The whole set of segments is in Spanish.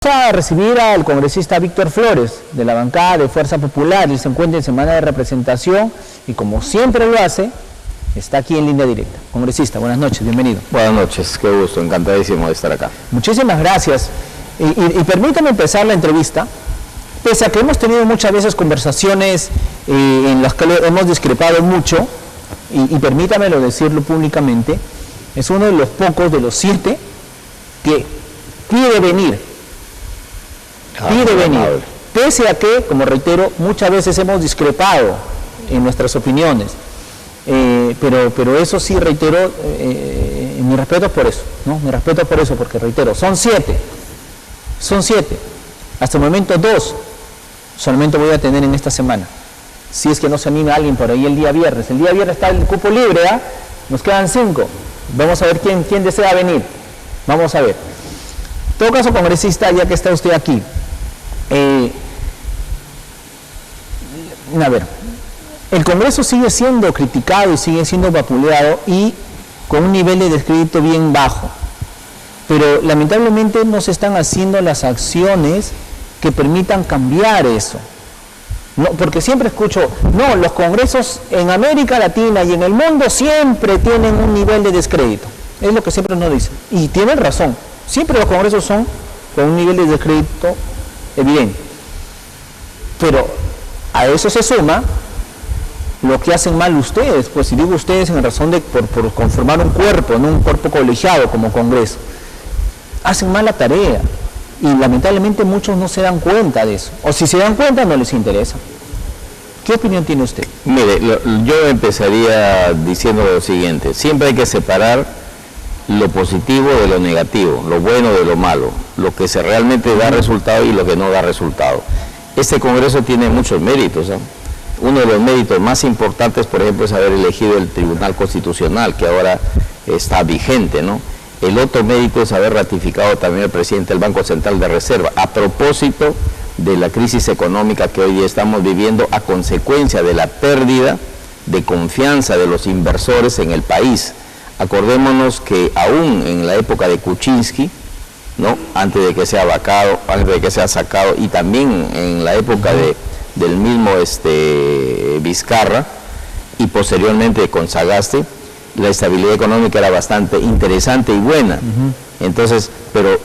Vamos a recibir al congresista Víctor Flores, de la bancada de Fuerza Popular. Él se encuentra en semana de representación y, como siempre lo hace, está aquí en línea directa. Congresista, buenas noches, bienvenido. Buenas noches, qué gusto, encantadísimo de estar acá. Muchísimas gracias. Y permítame empezar la entrevista, pese a que hemos tenido muchas veces conversaciones en las que hemos discrepado mucho, y permítamelo decirlo públicamente, es uno de los pocos de los 7 que pide venir. Pide venir, pese a que, como reitero, muchas veces hemos discrepado en nuestras opiniones, pero eso sí, reitero, mi respeto es por eso, ¿no? Mi respeto es por eso, porque reitero, son 7, hasta el momento 2 solamente voy a tener en esta semana, si es que no se anima alguien por ahí el día viernes está el cupo libre, ¿eh? Nos quedan 5, vamos a ver quién desea venir, vamos a ver. En todo caso, congresista, ya que está usted aquí, a ver, el Congreso sigue siendo criticado y sigue siendo vapuleado y con un nivel de descrédito bien bajo, pero lamentablemente no se están haciendo las acciones que permitan cambiar eso. No, porque siempre escucho, no, los congresos en América Latina y en el mundo siempre tienen un nivel de descrédito, es lo que siempre nos dicen, y tienen razón, siempre los congresos son con un nivel de descrédito evidente, pero a eso se suma lo que hacen mal ustedes, pues si digo ustedes en razón de por conformar un cuerpo, no un cuerpo colegiado como Congreso, hacen mal la tarea y lamentablemente muchos no se dan cuenta de eso, o si se dan cuenta no les interesa. ¿Qué opinión tiene usted? Mire, yo empezaría diciendo lo siguiente: siempre hay que separar lo positivo de lo negativo, lo bueno de lo malo, lo que se realmente da resultado y lo que no da resultado. Este Congreso tiene muchos méritos, ¿eh? Uno de los méritos más importantes, por ejemplo, es haber elegido el Tribunal Constitucional, que ahora está vigente, ¿no? El otro mérito es haber ratificado también al presidente del Banco Central de Reserva, a propósito de la crisis económica que hoy estamos viviendo a consecuencia de la pérdida de confianza de los inversores en el país. Acordémonos que aún en la época de Kuczynski, ¿no?, antes de que sea vacado, antes de que sea sacado, y también en la época del mismo Vizcarra, y posteriormente con Sagasti, la estabilidad económica era bastante interesante y buena. Entonces, pero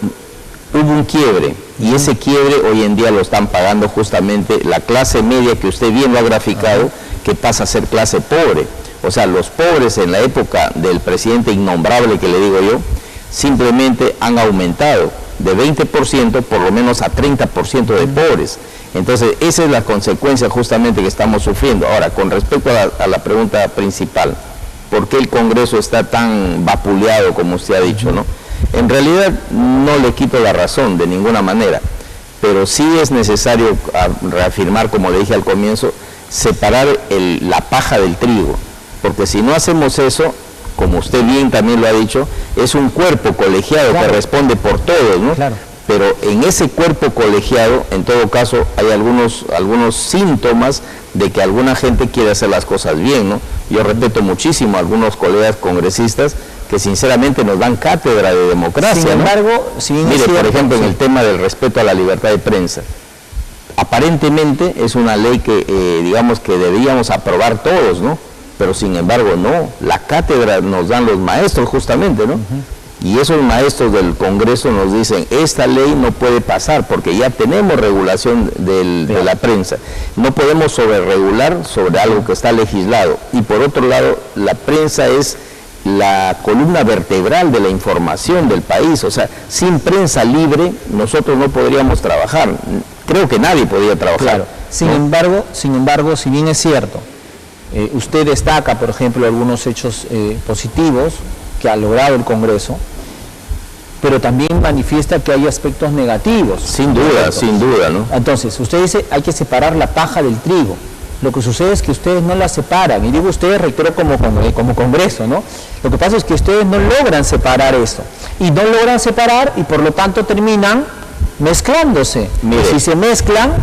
hubo un quiebre, y ese quiebre hoy en día lo están pagando justamente la clase media, que usted bien lo ha graficado, que pasa a ser clase pobre. O sea, los pobres en la época del presidente innombrable, que le digo yo, simplemente han aumentado de 20% por lo menos a 30% de pobres. Entonces, esa es la consecuencia justamente que estamos sufriendo. Ahora, con respecto a la pregunta principal, ¿por qué el Congreso está tan vapuleado como usted ha dicho, no? En realidad no le quito la razón de ninguna manera, pero sí es necesario reafirmar, como le dije al comienzo, separar la paja del trigo, porque si no hacemos eso, como usted bien también lo ha dicho, es un cuerpo colegiado, claro, que responde por todos, ¿no? Claro. Pero en ese cuerpo colegiado, en todo caso, hay algunos síntomas de que alguna gente quiere hacer las cosas bien, ¿no? Yo respeto muchísimo a algunos colegas congresistas que sinceramente nos dan cátedra de democracia, sin embargo, ¿no? Mire, por ejemplo, en el tema del respeto a la libertad de prensa, aparentemente es una ley que, digamos, que deberíamos aprobar todos, ¿no? Pero sin embargo no, la cátedra nos dan los maestros justamente, ¿no? Y esos maestros del Congreso nos dicen, esta ley no puede pasar porque ya tenemos regulación de la prensa, no podemos sobreregular sobre algo que está legislado. Y por otro lado, la prensa es la columna vertebral de la información del país, o sea, sin prensa libre nosotros no podríamos trabajar, creo que nadie podría trabajar. Claro. Sin embargo, si bien es cierto, usted destaca, por ejemplo, algunos hechos positivos que ha logrado el Congreso, pero también manifiesta que hay aspectos negativos. Sin duda, ¿no? Entonces, usted dice, hay que separar la paja del trigo. Lo que sucede es que ustedes no la separan, y digo ustedes, reitero, como Congreso, ¿no? Lo que pasa es que ustedes no logran separar eso, y no logran separar, y por lo tanto terminan mezclándose. Mire, si se mezclan,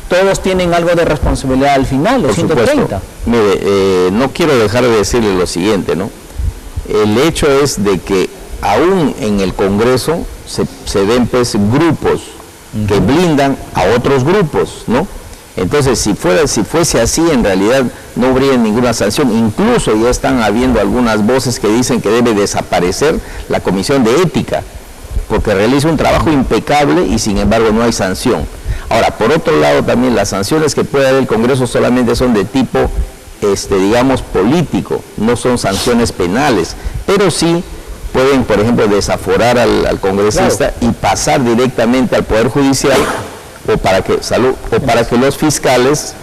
todos tienen algo de responsabilidad al final, los 130. Mire, no quiero dejar de decirle lo siguiente, ¿no? El hecho es de que aún en el Congreso se ven pues grupos que blindan a otros grupos, ¿no? Entonces, si fuese así, en realidad no habría ninguna sanción. Incluso ya están habiendo algunas voces que dicen que debe desaparecer la Comisión de Ética, porque realiza un trabajo impecable y sin embargo no hay sanción. Ahora, por otro lado, también las sanciones que puede dar el Congreso solamente son de tipo, digamos, político, no son sanciones penales, pero sí pueden, por ejemplo, desaforar al congresista, claro, y pasar directamente al Poder Judicial, o para que los fiscales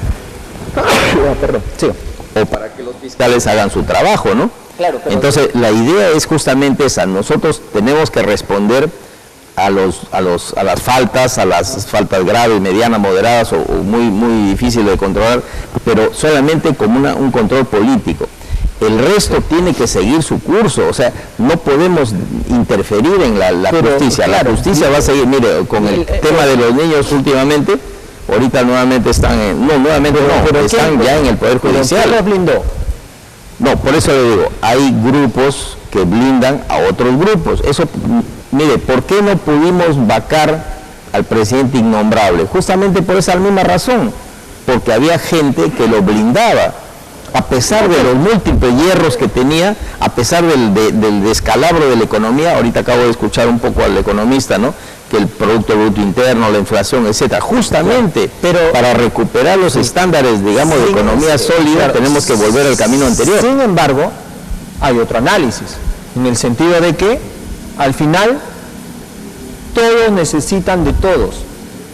hagan su trabajo, ¿no? Claro, entonces la idea es justamente esa. Nosotros tenemos que responder a las faltas graves, medianas, moderadas o muy difíciles de controlar, pero solamente como un control político. El resto tiene que seguir su curso, o sea, no podemos interferir en la justicia. Claro, la justicia va a seguir, mire, con el tema de los niños últimamente, ahorita nuevamente están están ya en el Poder Judicial. ¿Quién los blindó? No, por eso le digo, hay grupos que blindan a otros grupos. Eso, mire, ¿por qué no pudimos vacar al presidente innombrable? Justamente por esa misma razón, porque había gente que lo blindaba. A pesar de los múltiples hierros que tenía, a pesar del descalabro de la economía. Ahorita acabo de escuchar un poco al economista, ¿no?, que el Producto Bruto Interno, la inflación, etcétera, justamente, pero para recuperar los estándares, digamos, de economía sólida, tenemos que volver al camino anterior. Sin embargo, hay otro análisis, en el sentido de que, al final, todos necesitan de todos.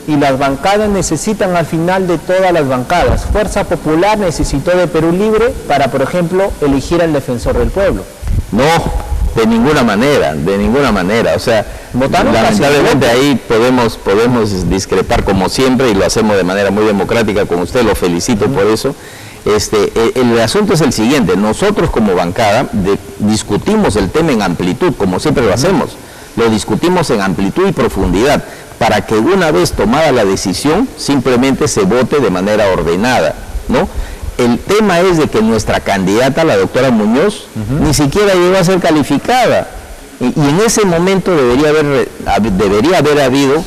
Y las bancadas necesitan al final de todas las bancadas. Fuerza Popular necesitó de Perú Libre para, por ejemplo, elegir al defensor del pueblo. No, de ninguna manera. O sea, lamentablemente ahí podemos discrepar como siempre, y lo hacemos de manera muy democrática con usted, lo felicito por eso. El asunto es el siguiente: nosotros como bancada discutimos el tema en amplitud, como siempre lo hacemos. Lo discutimos en amplitud y profundidad, para que una vez tomada la decisión, simplemente se vote de manera ordenada, ¿no? El tema es de que nuestra candidata, la doctora Muñoz, ni siquiera llegó a ser calificada. Y en ese momento debería haber habido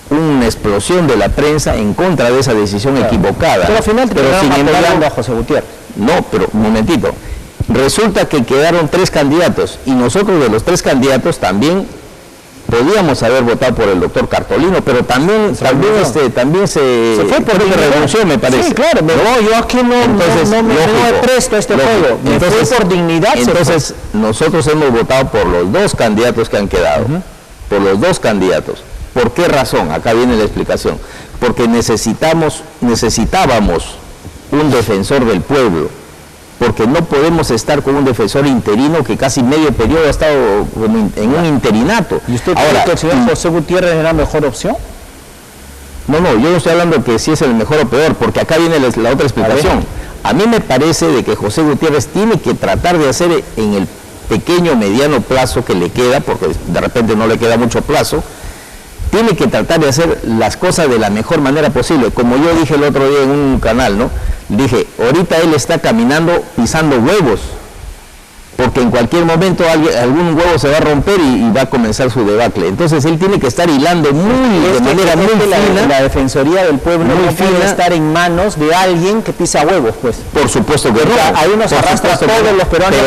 una explosión de la prensa en contra de esa decisión equivocada. Pero al final sin embargo a José Gutiérrez. No, pero un momentito. Resulta que quedaron 3 candidatos, y nosotros de los 3 candidatos también podíamos haber votado por el doctor Cartolino, pero también se fue por una revolución, me parece. Sí, claro, no, yo aquí no me presto a este juego, me fue por dignidad. Entonces, nosotros hemos votado por los 2 candidatos que han quedado, por los 2 candidatos. ¿Por qué razón? Acá viene la explicación. Porque necesitábamos un defensor del pueblo, porque no podemos estar con un defensor interino que casi medio periodo ha estado en un interinato. ¿Y usted cree que el señor José Gutiérrez era la mejor opción? No, yo no estoy hablando que si es el mejor o peor, porque acá viene la otra explicación. A mí me parece de que José Gutiérrez tiene que tratar de hacer en el pequeño, mediano plazo que le queda, porque de repente no le queda mucho plazo, tiene que tratar de hacer las cosas de la mejor manera posible. Como yo dije el otro día en un canal, ¿no? Dije, ahorita él está caminando pisando huevos, porque en cualquier momento algún huevo se va a romper y va a comenzar su debacle. Entonces él tiene que estar hilando de manera muy fina. La Defensoría del Pueblo no puede estar en manos de alguien que pisa huevos, pues. Por supuesto que no. Ahí nos arrastra todos los peruanos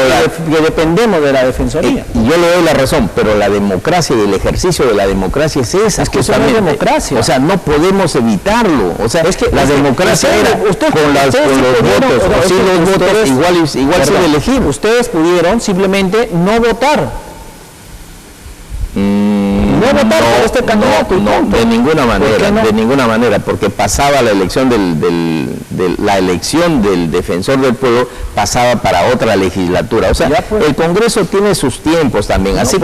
que dependemos de la Defensoría. Y yo le doy la razón, pero la democracia y el ejercicio de la democracia es esa. Es que eso no es democracia. O sea, no podemos evitarlo. O sea, es que la democracia era con los votos, o sin los votos, igual se elegir. Ustedes pudieron simplemente no votar. No votar por este candidato. No, de ninguna manera, porque pasaba la elección del defensor del pueblo, pasaba para otra legislatura. O sea, el Congreso tiene sus tiempos también, así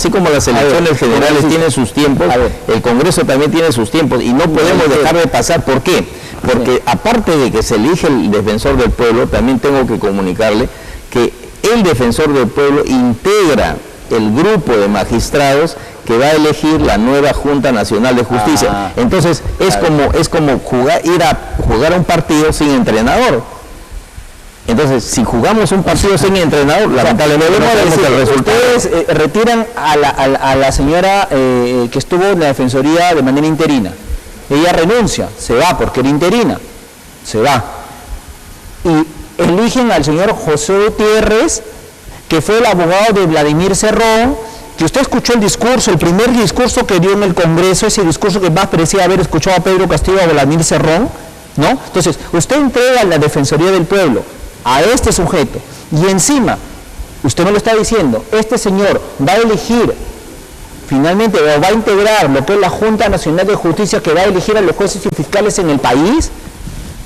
como las elecciones generales tienen sus tiempos, el Congreso también tiene sus tiempos, y no podemos dejar de pasar. ¿Por qué? Porque aparte de que se elige el defensor del pueblo, también tengo que comunicarle que el defensor del pueblo integra el grupo de magistrados que va a elegir la nueva Junta Nacional de Justicia. Entonces es como ir a jugar a un partido sin entrenador. Entonces, si jugamos un partido sin entrenador, lamentablemente no tenemos el resultado. Ustedes retiran a la señora que estuvo en la Defensoría de manera interina. ella renuncia, se va porque era interina, se va. Y eligen al señor José Gutiérrez, que fue el abogado de Vladimir Cerrón, que usted escuchó el discurso, el primer discurso que dio en el Congreso, ese discurso que más parecía haber escuchado a Pedro Castillo, a Vladimir Cerrón, ¿no? Entonces, usted entrega a la Defensoría del Pueblo a este sujeto, y encima, usted me lo está diciendo, este señor va a elegir, finalmente, o va a integrar lo que es la Junta Nacional de Justicia, que va a elegir a los jueces y fiscales en el país.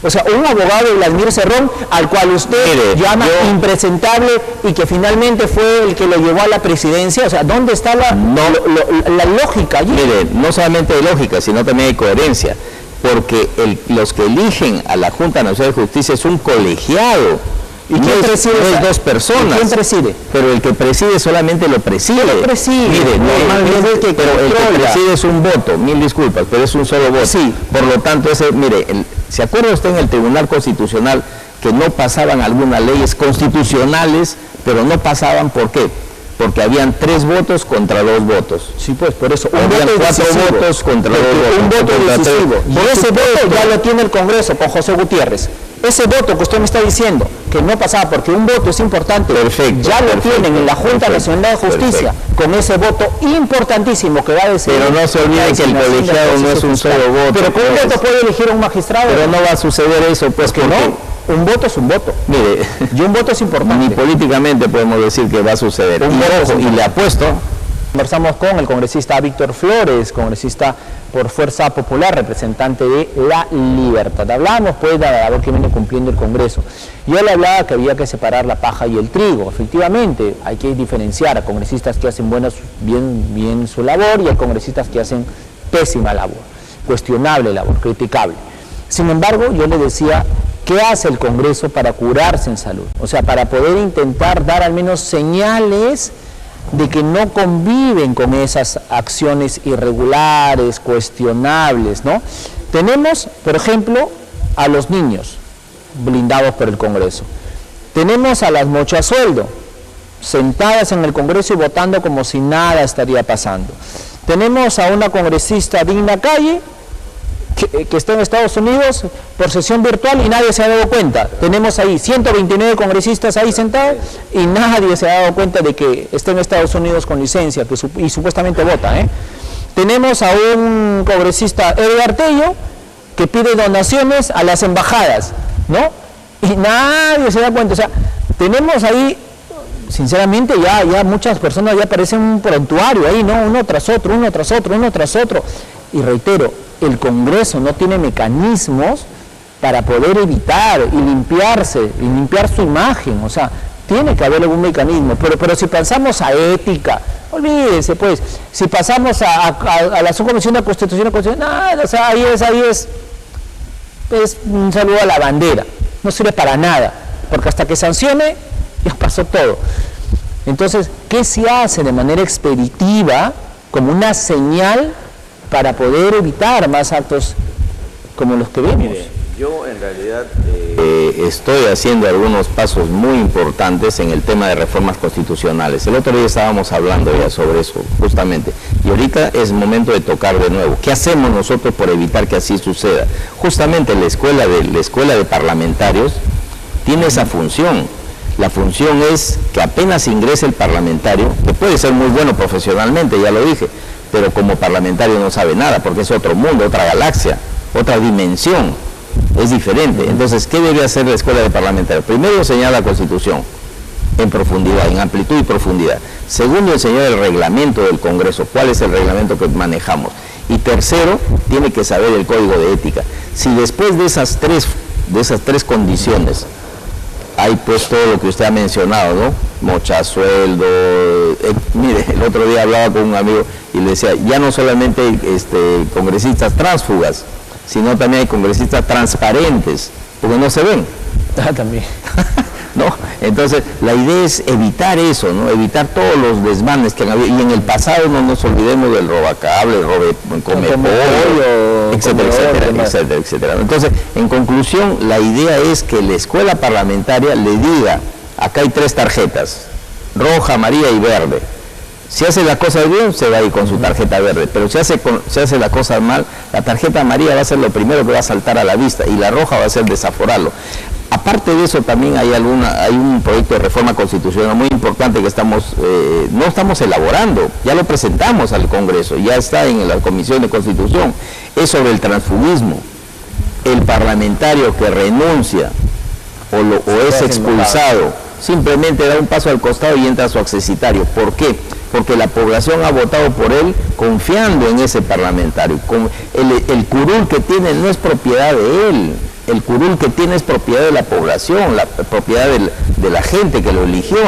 O sea, un abogado de Vladimir Cerrón, al cual usted llama impresentable y que finalmente fue el que lo llevó a la presidencia. O sea, ¿dónde está la lógica allí? Mire, no solamente de lógica, sino también de coherencia, porque los que eligen a la Junta Nacional de Justicia es un colegiado. ¿Y quién preside? No es dos personas. ¿Quién preside? Pero el que preside solamente lo preside. Lo preside. Mire, normalmente, pero el que preside es un voto, mil disculpas, pero es un solo voto. Sí. Por lo tanto, mire, ¿se acuerda usted en el Tribunal Constitucional que no pasaban algunas leyes constitucionales, pero no pasaban? ¿Por qué? Porque habían 3 votos contra 2 votos. Sí, pues por eso. Habían 4 votos contra 2 votos. Un voto decisivo. Y ese voto ya lo tiene el Congreso con José Gutiérrez. Ese voto que usted me está diciendo, que no pasaba porque un voto es importante, ya lo tienen en la Junta Nacional de Justicia, con ese voto importantísimo que va a decidir. Pero no se olvide que el colegiado no es un solo voto. Pero con un voto puede elegir a un magistrado. Pero no va a suceder eso, pues que no. Un voto es un voto. Mire, y un voto es importante. Ni políticamente podemos decir que va a suceder. Y le apuesto. Conversamos con el congresista Víctor Flores, congresista por Fuerza Popular, representante de La Libertad. Hablábamos pues de la labor que viene cumpliendo el Congreso. Yo le hablaba que había que separar la paja y el trigo. Efectivamente, hay que diferenciar a congresistas que hacen bien su labor y a congresistas que hacen pésima labor, cuestionable labor, criticable. Sin embargo, yo le decía, ¿qué hace el Congreso para curarse en salud? O sea, para poder intentar dar al menos señales de que no conviven con esas acciones irregulares, cuestionables, ¿no? Tenemos, por ejemplo, a los niños blindados por el Congreso. Tenemos a las mochasueldo sentadas en el Congreso y votando como si nada estaría pasando. Tenemos a una congresista Digna Calle que está en Estados Unidos por sesión virtual y nadie se ha dado cuenta. Tenemos ahí 129 congresistas ahí sentados y nadie se ha dado cuenta de que está en Estados Unidos con licencia y supuestamente vota. Tenemos a un congresista, Edgar Tello, que pide donaciones a las embajadas, ¿no? Y nadie se da cuenta. O sea, tenemos ahí, sinceramente, ya muchas personas ya parecen un prontuario ahí, ¿no? Uno tras otro, uno tras otro, uno tras otro. Y reitero, el Congreso no tiene mecanismos para poder evitar y limpiarse, y limpiar su imagen. O sea, tiene que haber algún mecanismo. Pero si pasamos a ética, olvídese pues, si pasamos a la subcomisión de Constitución, nada, o sea, ahí es un saludo a la bandera, no sirve para nada, porque hasta que sancione, ya pasó todo. Entonces, ¿qué se hace de manera expeditiva, como una señal para poder evitar más actos como los que vimos? Mire, yo en realidad estoy haciendo algunos pasos muy importantes en el tema de reformas constitucionales. El otro día estábamos hablando ya sobre eso, justamente. Y ahorita es momento de tocar de nuevo. ¿Qué hacemos nosotros por evitar que así suceda? Justamente la escuela de parlamentarios tiene esa función. La función es que apenas ingrese el parlamentario, que puede ser muy bueno profesionalmente, ya lo dije, pero como parlamentario no sabe nada, porque es otro mundo, otra galaxia, otra dimensión, es diferente. Entonces, ¿qué debe hacer la escuela de parlamentarios? Primero, enseñar la Constitución en profundidad, en amplitud y profundidad. Segundo, enseñar el reglamento del Congreso, cuál es el reglamento que manejamos. Y tercero, tiene que saber el código de ética. Si después de esas tres condiciones hay pues todo lo que usted ha mencionado, ¿no? Mochasueldo, mire, el otro día hablaba con un amigo y le decía, ya no solamente congresistas tránsfugas, sino también hay congresistas transparentes, porque no se ven. También. ¿No? Entonces, la idea es evitar eso, ¿no? Evitar todos los desmanes que han habido. Y en el pasado no nos olvidemos del robacable, comepollo, etcétera. Entonces, en conclusión, la idea es que la escuela parlamentaria le diga, acá hay 3 tarjetas, roja, amarilla y verde. Si hace la cosa bien, se va a ir con su tarjeta verde, pero si hace la cosa mal, La tarjeta amarilla va a ser lo primero que va a saltar a la vista y la roja va a ser desaforarlo. Aparte de eso, también hay un proyecto de reforma constitucional muy importante que no estamos elaborando, ya lo presentamos al Congreso, ya está en la Comisión de Constitución, es sobre el transfugismo. El parlamentario que renuncia o es expulsado, simplemente da un paso al costado y entra a su accesitario. ¿Por qué? Porque la población ha votado por él confiando en ese parlamentario. El curul que tiene no es propiedad de él, el curul que tiene es propiedad de la población, la propiedad de la gente que lo eligió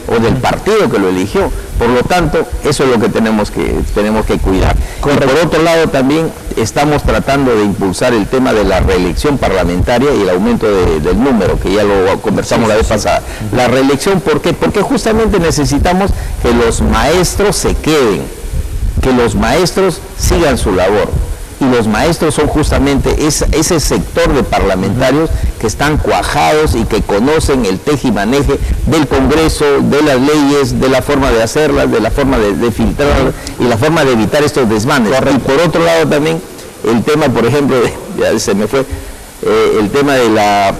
o del partido que lo eligió. Por lo tanto, eso es lo que tenemos que cuidar. Por otro lado, también estamos tratando de impulsar el tema de la reelección parlamentaria y el aumento del número, que ya lo conversamos la vez pasada. La reelección, ¿por qué? Porque justamente necesitamos que los maestros se queden, que los maestros sigan su labor. Y los maestros son justamente ese sector de parlamentarios que están cuajados y que conocen el tejimaneje del Congreso, de las leyes, de la forma de hacerlas, de la forma de filtrarlas y la forma de evitar estos desmanes. Y por otro lado también el tema, por ejemplo, ya se me fue, el tema de la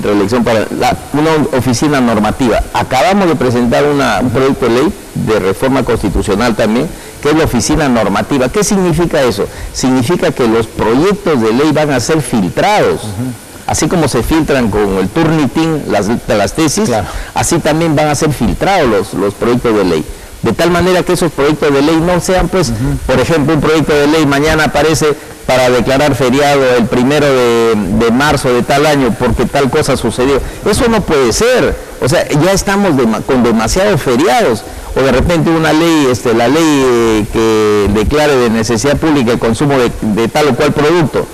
reelección para una oficina normativa. Acabamos de presentar un proyecto de ley de reforma constitucional también, que es la oficina normativa. ¿Qué significa eso? Significa que los proyectos de ley van a ser filtrados. Así como se filtran con el Turnitin las tesis, claro, así también van a ser filtrados los proyectos de ley. De tal manera que esos proyectos de ley no sean, pues, por ejemplo, un proyecto de ley mañana aparece para declarar feriado el 1 de marzo de tal año porque tal cosa sucedió. Eso no puede ser. O sea, ya estamos con demasiados feriados. O de repente una ley, la ley que declare de necesidad pública el consumo de tal o cual producto.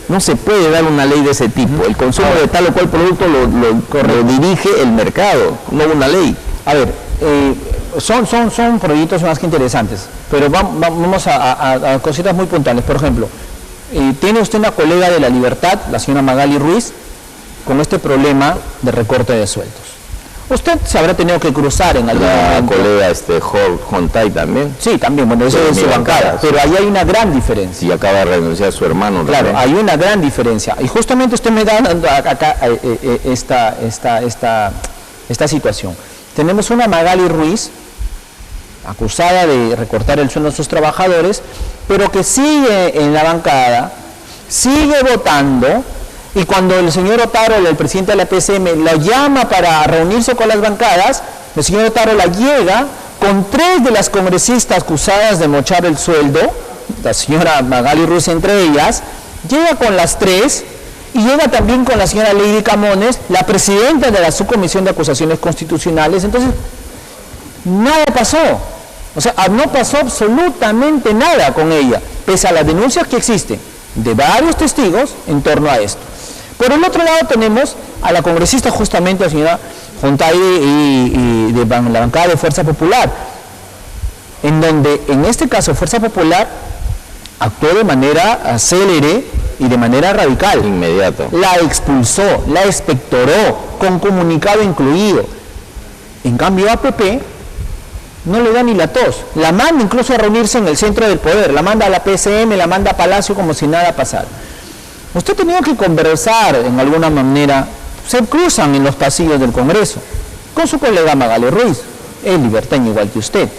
No se puede dar una ley de ese tipo. El consumo de tal o cual producto lo dirige el mercado, no una ley. A ver, son proyectos más que interesantes, pero vamos a cositas muy puntuales. Por ejemplo, tiene usted una colega de La Libertad, la señora Magali Ruiz, con este problema de recorte de sueldos. Usted se habrá tenido que cruzar en algún momento. La colega Jontay también. Sí, también, bueno, eso es su bancada, pero ahí hay una gran diferencia. Y acaba de renunciar a su hermano. Claro, hay una gran diferencia. Y justamente usted me da acá esta situación. Tenemos una Magali Ruiz, acusada de recortar el sueldo de sus trabajadores, pero que sigue en la bancada, sigue votando. Y cuando el señor Otárola, el presidente de la PCM, la llama para reunirse con las bancadas, el señor Otárola llega con 3 de las congresistas acusadas de mochar el sueldo, la señora Magali Ruiz entre ellas, llega con las 3 y llega también con la señora Lady Camones, la presidenta de la Subcomisión de Acusaciones Constitucionales. Entonces, nada pasó. O sea, no pasó absolutamente nada con ella, pese a las denuncias que existen de varios testigos en torno a esto. Por el otro lado tenemos a la congresista justamente, la señora Jontay y de la bancada de Fuerza Popular, en donde en este caso Fuerza Popular actuó de manera célere y de manera radical. Inmediato. La expulsó, la expectoró, con comunicado incluido. En cambio APP no le da ni la tos, la manda incluso a reunirse en el centro del poder, la manda a la PCM, la manda a Palacio como si nada pasara. Usted ha tenido que conversar en alguna manera, se cruzan en los pasillos del Congreso, con su colega Magali Ruiz, es libertaño igual que usted.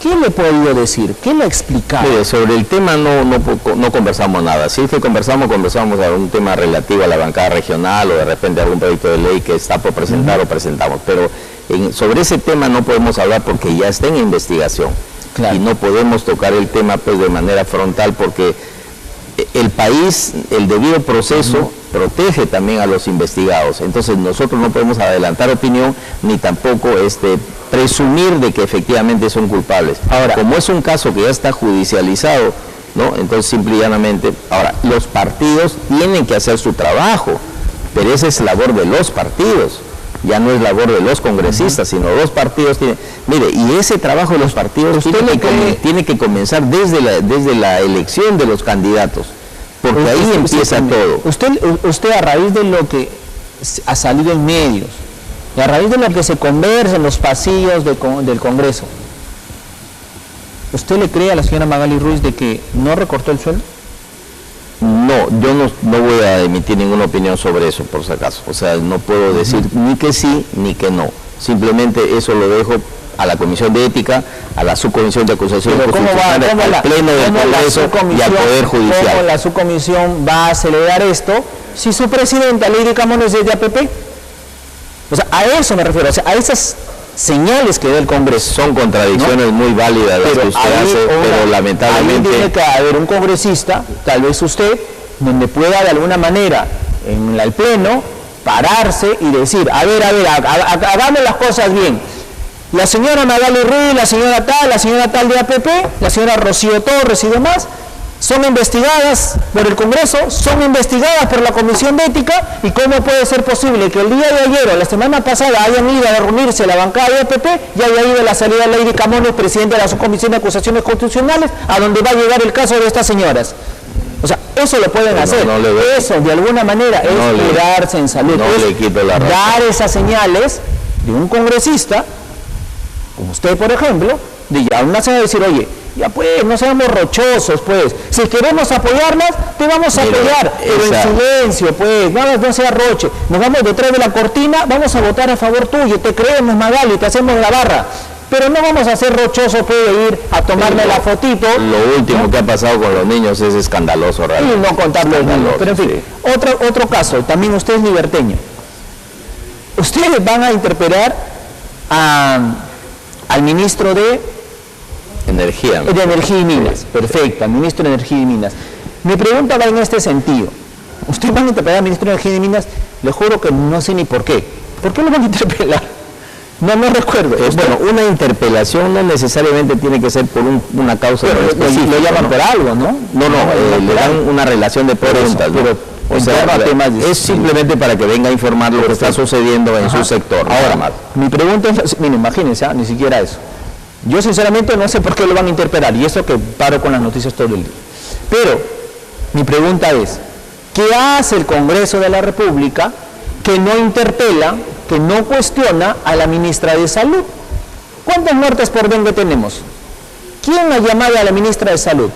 ¿Qué le he podido decir? ¿Qué le ha explicado? Mire, sobre el tema no conversamos nada. Si es que conversamos a un tema relativo a la bancada regional o de repente algún proyecto de ley que está por presentar o presentamos, pero sobre ese tema no podemos hablar porque ya está en investigación. Claro. Y no podemos tocar el tema pues de manera frontal porque el país, el debido proceso protege también a los investigados. Entonces nosotros no podemos adelantar opinión ni tampoco presumir de que efectivamente son culpables. Ahora, como es un caso que ya está judicializado, ¿no? Entonces simple y llanamente, ahora, los partidos tienen que hacer su trabajo, pero esa es labor de los partidos. Ya no es labor de los congresistas, sino los partidos tienen... Mire, y ese trabajo de los partidos tiene que comenzar desde la elección de los candidatos, porque ahí empieza todo. Usted a raíz de lo que ha salido en medios, y a raíz de lo que se conversa en los pasillos del Congreso, ¿Usted le cree a la señora Magali Ruiz de que no recortó el sueldo? No, yo no voy a emitir ninguna opinión sobre eso, por si acaso. O sea, no puedo decir ni que sí ni que no. Simplemente eso lo dejo a la Comisión de Ética, a la Subcomisión de Acusaciones Constitucionales, al Pleno del Congreso y al Poder Judicial. ¿Cómo la subcomisión va a acelerar esto si su presidenta, Lady Camón, es de APP? O sea, a eso me refiero, o sea, a esas señales que da el Congreso. Son contradicciones, ¿no?, muy válidas las que usted hace, pero lamentablemente... Ahí tiene que haber un congresista, tal vez usted, donde pueda de alguna manera, en el Pleno, pararse y decir, a ver, hagamos las cosas bien. La señora Magali Ruiz, la señora tal de APP, la señora Rocío Torres y demás, son investigadas por el Congreso, son investigadas por la Comisión de Ética, y cómo puede ser posible que el día de ayer o la semana pasada hayan ido a reunirse la bancada de APP y haya ido a la salida de Lady Camones, presidente de la Subcomisión de Acusaciones Constitucionales, a donde va a llegar el caso de estas señoras. O sea, eso lo pueden hacer. Eso, de alguna manera, es curarse en salud. Dar esas señales de un congresista, como usted, por ejemplo, de ya una se va a decir, oye, ya pues, no seamos rochosos, pues, si queremos apoyarlas, te vamos a apoyar, pero en silencio, pues, no sea roche, nos vamos detrás de la cortina, vamos a votar a favor tuyo, te creemos, Magali, te hacemos la barra, pero no vamos a ser rochosos, puede ir a tomarle la fotito. Lo último que ha pasado con los niños es escandaloso, realmente. Y no contarlo los niños, pero en fin, otro caso, también usted es liberteño. Ustedes van a interpelar al ministro de Energía y Minas, perfecto, al ministro de Energía y Minas. Mi pregunta va en este sentido. Ustedes van a interpelar al ministro de Energía y Minas, le juro que no sé ni por qué. ¿Por qué lo van a interpelar? No recuerdo. Bueno, una interpelación no necesariamente tiene que ser por una causa específica. Lo llaman por algo, ¿no? Le dan una relación de preguntas. O sea, es simplemente para que venga a informar lo que está sucediendo en su sector. Ahora, mi pregunta es, miren, imagínense, ni siquiera eso. Yo sinceramente no sé por qué lo van a interpelar, y eso que paro con las noticias todo el día. Pero mi pregunta es, ¿qué hace el Congreso de la República que no interpela, que no cuestiona a la ministra de Salud? ¿Cuántas muertes por dengue tenemos? ¿Quién ha llamado a la ministra de Salud?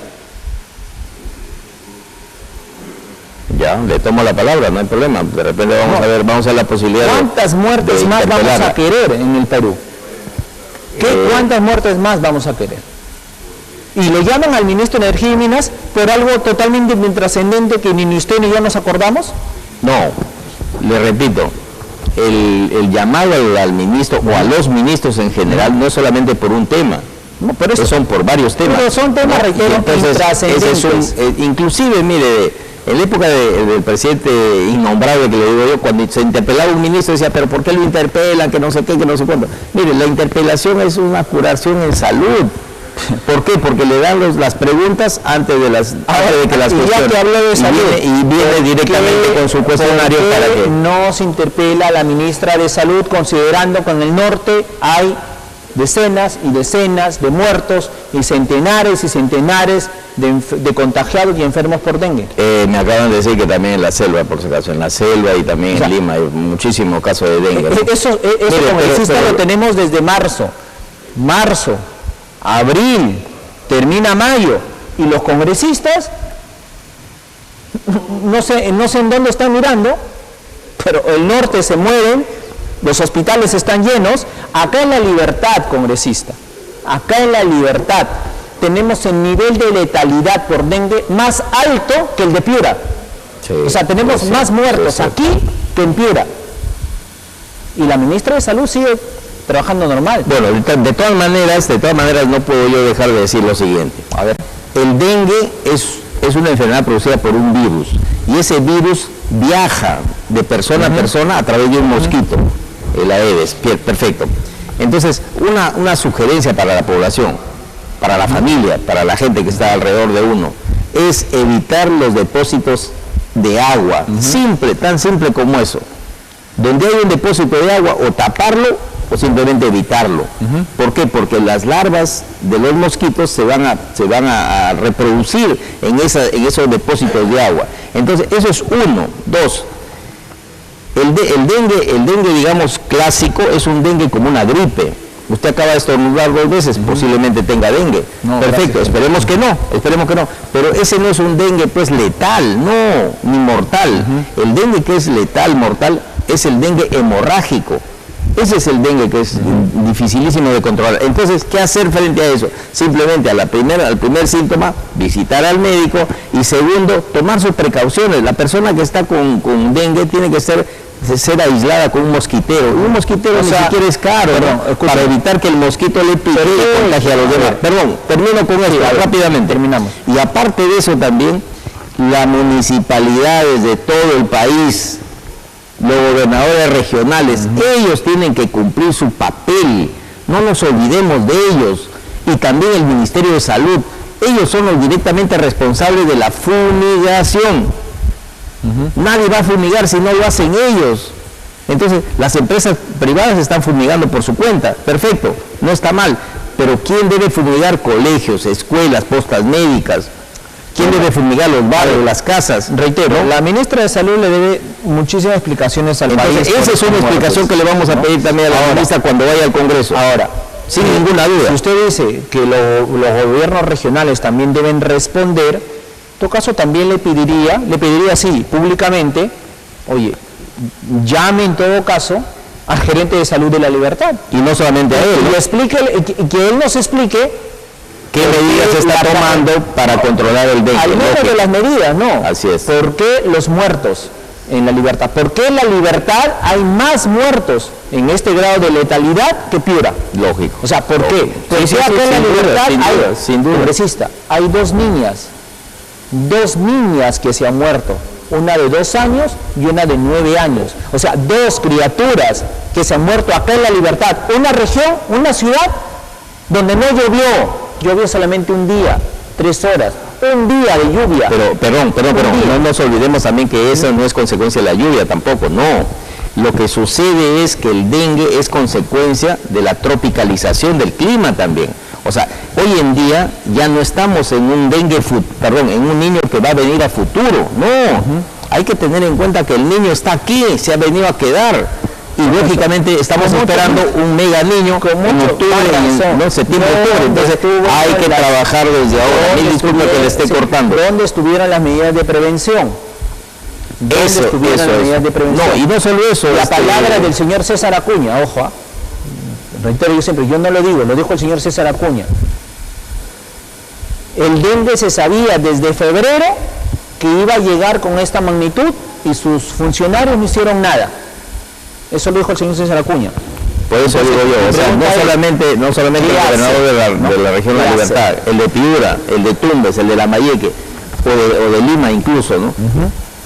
Ya, le tomo la palabra, no hay problema. De repente vamos a ver la posibilidad. ¿Cuántas muertes más vamos a querer en el Perú? ¿Cuántas muertes más vamos a querer? Y le llaman al ministro de Energía y Minas por algo totalmente intrascendente que ni usted ni yo nos acordamos. No, le repito, el llamado al ministro o a los ministros en general no es solamente por un tema, pero eso son por varios temas. Pero son temas, reitero, intrascendentes. Inclusive, mire, en la época del presidente innombrable, que le digo yo, cuando se interpelaba un ministro, decía, pero ¿por qué lo interpelan? Que no sé qué, que no sé cuánto. Mire, la interpelación es una curación en salud. ¿Por qué? Porque le dan las preguntas antes de que las cuestiones. Ya que habló de salud, y viene directamente con su cuestionario para que... No se interpela a la ministra de Salud, considerando que en el norte hay decenas y decenas de muertos y centenares de contagiados y enfermos por dengue. Me acaban de decir que también en la selva, por si acaso, en la selva y también en Lima hay muchísimos casos de dengue. Eso congresista lo tenemos desde marzo, abril, termina mayo, y los congresistas no sé en dónde están mirando, pero el norte se mueven, los hospitales están llenos. Acá en La Libertad, congresista, acá en La Libertad tenemos el nivel de letalidad por dengue más alto que el de Piura. Sí, o sea, tenemos más muertos aquí que en Piura. Y la ministra de Salud sigue trabajando normal. Bueno, de todas maneras no puedo yo dejar de decir lo siguiente. A ver, el dengue es una enfermedad producida por un virus, y ese virus viaja de persona a persona a través de un mosquito, el Aedes. Perfecto. Entonces, una sugerencia para la población, para la familia, para la gente que está alrededor de uno, es evitar los depósitos de agua. Simple, tan simple como eso. Donde hay un depósito de agua, o taparlo o simplemente evitarlo. ¿Por qué? Porque las larvas de los mosquitos se van a reproducir en esos depósitos de agua. Entonces, eso es uno. Dos, el dengue, digamos, clásico, es un dengue como una gripe. usted acaba de estornudar 2 veces, posiblemente tenga dengue. No, perfecto, gracias. esperemos que no, pero ese no es un dengue pues letal, no, ni mortal. El dengue que es letal, mortal, es el dengue hemorrágico. Ese es el dengue que es dificilísimo de controlar. Entonces, ¿qué hacer frente a eso? Simplemente al primer síntoma, visitar al médico, y segundo, tomar sus precauciones. La persona que está con dengue tiene que ser aislada con un mosquitero. Un mosquitero ni siquiera es caro, ¿no? Para evitar que el mosquito le pique y contagie a los demás. Perdón, termino con esto, rápidamente. Terminamos. Y aparte de eso también, las municipalidades de todo el país, los gobernadores regionales, ellos tienen que cumplir su papel, no nos olvidemos de ellos, y también el Ministerio de Salud, ellos son los directamente responsables de la fumigación. Nadie va a fumigar si no lo hacen ellos. Entonces, las empresas privadas están fumigando por su cuenta, perfecto, no está mal, pero ¿quién debe fumigar? Colegios, escuelas, postas médicas. ¿Quién debe fumigar los barrios, las casas? Reitero, la ministra de Salud le debe muchísimas explicaciones al país. Esa es una explicación que le vamos a pedir también a la ministra cuando vaya al Congreso. Ahora, sin ninguna duda. Si usted dice que los gobiernos regionales también deben responder, en todo caso también le pediría sí, públicamente, oye, llame en todo caso al gerente de Salud de La Libertad. Y no solamente a él, ¿no? Que él nos explique ¿qué medidas se está tomando para controlar el dengue? Al menos de las medidas, no. Así es. ¿Por qué los muertos en La Libertad? ¿Por qué en La Libertad hay más muertos en este grado de letalidad que Piura? Lógico. O sea, ¿por qué? Porque Sí, acá en La Libertad sin duda. congresista, hay 2 niñas que se han muerto. Una de 2 años y una de 9 años. O sea, 2 criaturas que se han muerto acá en La Libertad. Una región, una ciudad donde no llovió solamente un día, 3 horas, un día de lluvia. Pero, perdón, no nos olvidemos también que eso no es consecuencia de la lluvia tampoco, no. Lo que sucede es que el dengue es consecuencia de la tropicalización del clima también. O sea, hoy en día ya no estamos en un en un niño que va a venir a futuro, no. Hay que tener en cuenta que el niño está aquí, se ha venido a quedar. Y lógicamente estamos esperando un mega niño en octubre, septiembre, octubre. Entonces hay que trabajar desde ahora. Mil disculpas que le esté cortando. ¿Dónde estuvieran las medidas de prevención? Eso. No, y no solo eso. La palabra del señor César Acuña, ojo, reitero yo siempre, yo no lo digo, lo dijo el señor César Acuña. El dengue se sabía desde febrero que iba a llegar con esta magnitud y sus funcionarios no hicieron nada. Eso lo dijo el señor César Acuña. Por eso digo yo, o sea, no solamente el gobernador de la región de La Libertad, el de Piura, el de Tumbes, el de Lambayeque, o de Lima incluso, ¿no?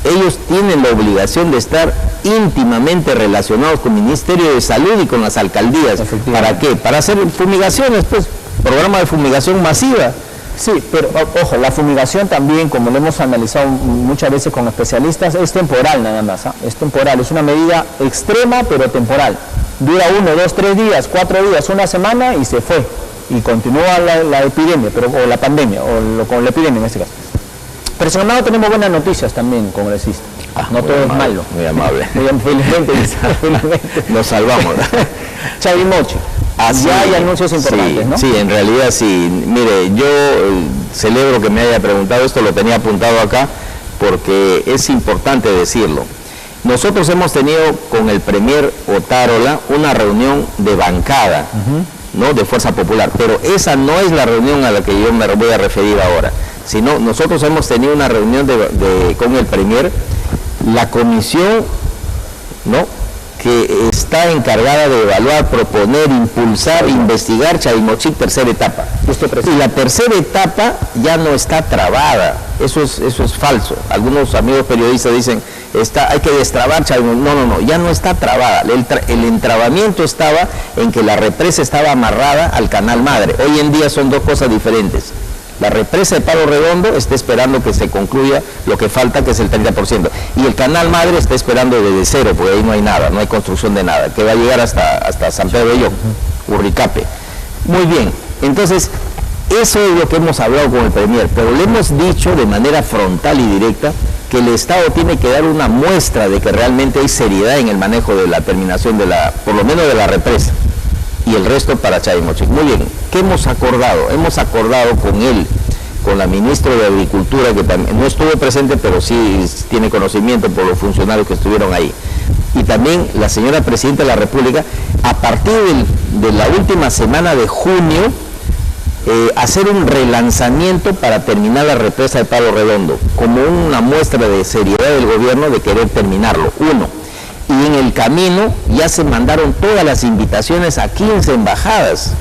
Ellos tienen la obligación de estar íntimamente relacionados con el Ministerio de Salud y con las alcaldías. ¿Para qué? Para hacer fumigaciones, pues, programa de fumigación masiva. Sí, pero ojo, la fumigación también, como lo hemos analizado muchas veces con especialistas, es temporal nada más, es temporal, es una medida extrema pero temporal. Dura 1, 2, 3 días, 4 días, una semana y se fue. Y continúa la epidemia, o la pandemia, con la epidemia en este caso. Pero sin embargo tenemos buenas noticias también, congresista. No todo es malo. Muy amable. Felizmente. Nos salvamos. Chavimochi. Ya hay anuncios importantes, ¿no? Sí, en realidad sí. Mire, yo celebro que me haya preguntado esto, lo tenía apuntado acá, porque es importante decirlo. Nosotros hemos tenido con el premier Otárola una reunión de bancada, ¿no? De Fuerza Popular, pero esa no es la reunión a la que yo me voy a referir ahora, sino nosotros hemos tenido una reunión con el premier, la comisión, ¿no?, que está encargada de evaluar, proponer, impulsar, investigar Chavimochic tercera etapa. Y la tercera etapa ya no está trabada, eso es falso. Algunos amigos periodistas dicen, hay que destrabar Chavimochic. No, ya no está trabada. El entrabamiento estaba en que la represa estaba amarrada al canal madre. Hoy en día son dos cosas diferentes. La represa de Palo Redondo está esperando que se concluya lo que falta, que es el 30%. Y el canal madre está esperando desde cero, porque ahí no hay nada, no hay construcción de nada, que va a llegar hasta San Pedro de Lloc, Urricape. Muy bien, entonces, eso es lo que hemos hablado con el premier, pero le hemos dicho de manera frontal y directa que el Estado tiene que dar una muestra de que realmente hay seriedad en el manejo de la terminación por lo menos de la represa. y el resto para Chaymochic. Muy bien, ¿qué hemos acordado? Hemos acordado con él, con la ministra de Agricultura, que también no estuvo presente, pero sí tiene conocimiento por los funcionarios que estuvieron ahí, y también la señora Presidenta de la República, a partir de la última semana de junio, hacer un relanzamiento para terminar la represa de Palo Redondo, como una muestra de seriedad del gobierno de querer terminarlo, uno. Y en el camino ya se mandaron todas las invitaciones a 15 embajadas.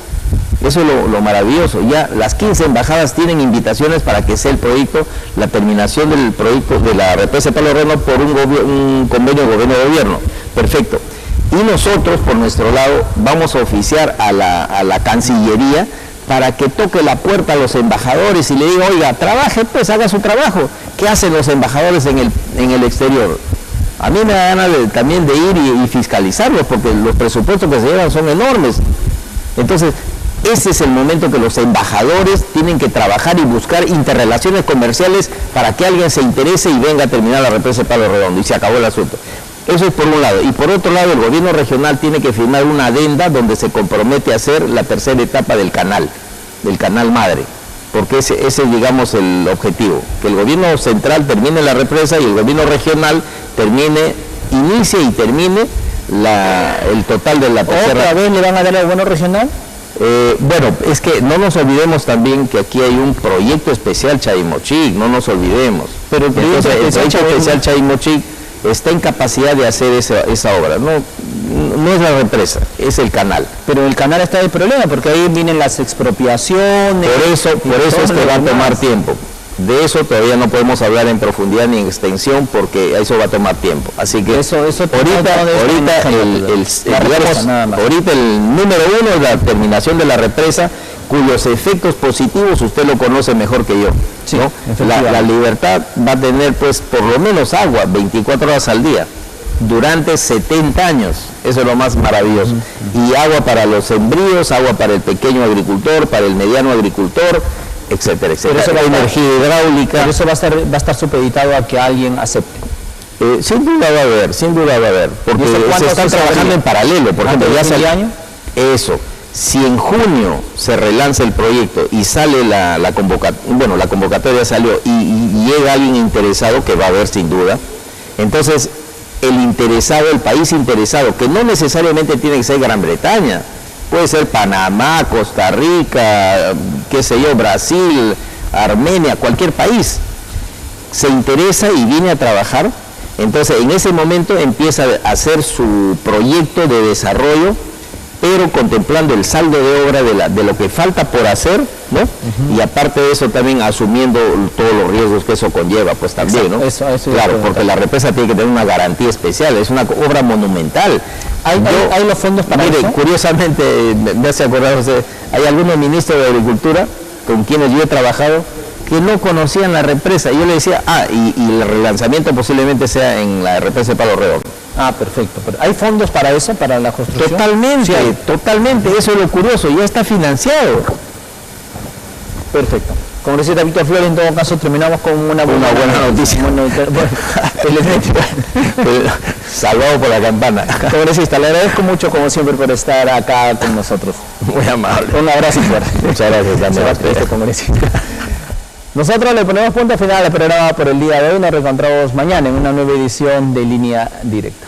Eso es lo maravilloso. Ya las 15 embajadas tienen invitaciones para que sea el proyecto, la terminación del proyecto de la represa de Palo Redondo por un convenio gobierno-gobierno. Perfecto. Y nosotros, por nuestro lado, vamos a oficiar a la Cancillería para que toque la puerta a los embajadores y le diga, oiga, trabaje, pues haga su trabajo. ¿Qué hacen los embajadores en el exterior? A mí me da ganas también de ir y fiscalizarlos, porque los presupuestos que se llevan son enormes. Entonces, ese es el momento que los embajadores tienen que trabajar y buscar interrelaciones comerciales para que alguien se interese y venga a terminar la represa de Palo Redondo, y se acabó el asunto. Eso es por un lado. Y por otro lado, el gobierno regional tiene que firmar una adenda donde se compromete a hacer la tercera etapa del canal madre, porque ese es, digamos, el objetivo, que el gobierno central termine la represa y el gobierno regional inicie y termine el total de la tercera. ¿Otra vez le van a dar al gobierno regional? Bueno, es que no nos olvidemos también que aquí hay un proyecto especial Chaymochic, no nos olvidemos. Pero el proyecto especial Chaymochic está en capacidad de hacer esa obra, no es la represa, es el canal. Pero el canal está de problema, porque ahí vienen las expropiaciones. Por eso es que va a tomar tiempo. De eso todavía no podemos hablar en profundidad ni en extensión, porque eso va a tomar tiempo. Así que ahorita el número uno es la terminación de la represa, cuyos efectos positivos usted lo conoce mejor que yo, sí, ¿no? La Libertad va a tener, pues, por lo menos agua 24 horas al día durante 70 años. Eso es lo más maravilloso. Y agua para los sembríos, agua para el pequeño agricultor, para el mediano agricultor, etcétera, etcétera. Pero eso energía hidráulica. Pero eso va a estar supeditado a que alguien acepte. Sin duda va a haber, porque se están trabajando en paralelo. Por ejemplo, ya sale año. Eso. Si en junio se relanza el proyecto y sale la convocatoria salió y llega alguien interesado, que va a haber sin duda, entonces el país interesado, que no necesariamente tiene que ser Gran Bretaña, puede ser Panamá, Costa Rica, qué sé yo, Brasil, Armenia, cualquier país, se interesa y viene a trabajar, entonces en ese momento empieza a hacer su proyecto de desarrollo, pero contemplando el saldo de obra de lo que falta por hacer, ¿no? Y aparte de eso también asumiendo todos los riesgos que eso conlleva, pues también, ¿no? Eso claro, porque la represa tiene que tener una garantía especial, es una obra monumental. ¿Hay los fondos para eso? Curiosamente, me hace acordar, hay algunos ministros de Agricultura con quienes yo he trabajado que no conocían la represa. Yo le decía, y el relanzamiento posiblemente sea en la represa de Palo Redondo. Ah, perfecto. Pero ¿hay fondos para eso, para la construcción? Totalmente, eso es lo curioso, ya está financiado. Perfecto. Congresista Víctor Flores, en todo caso terminamos con una buena noticia. Salvado por la campana. Congresista, le agradezco mucho, como siempre, por estar acá con nosotros. Muy amable. Un abrazo fuerte. Muchas gracias, congresista. Nosotros le ponemos punto final al programa por el día de hoy. Nos reencontramos mañana en una nueva edición de Línea Directa.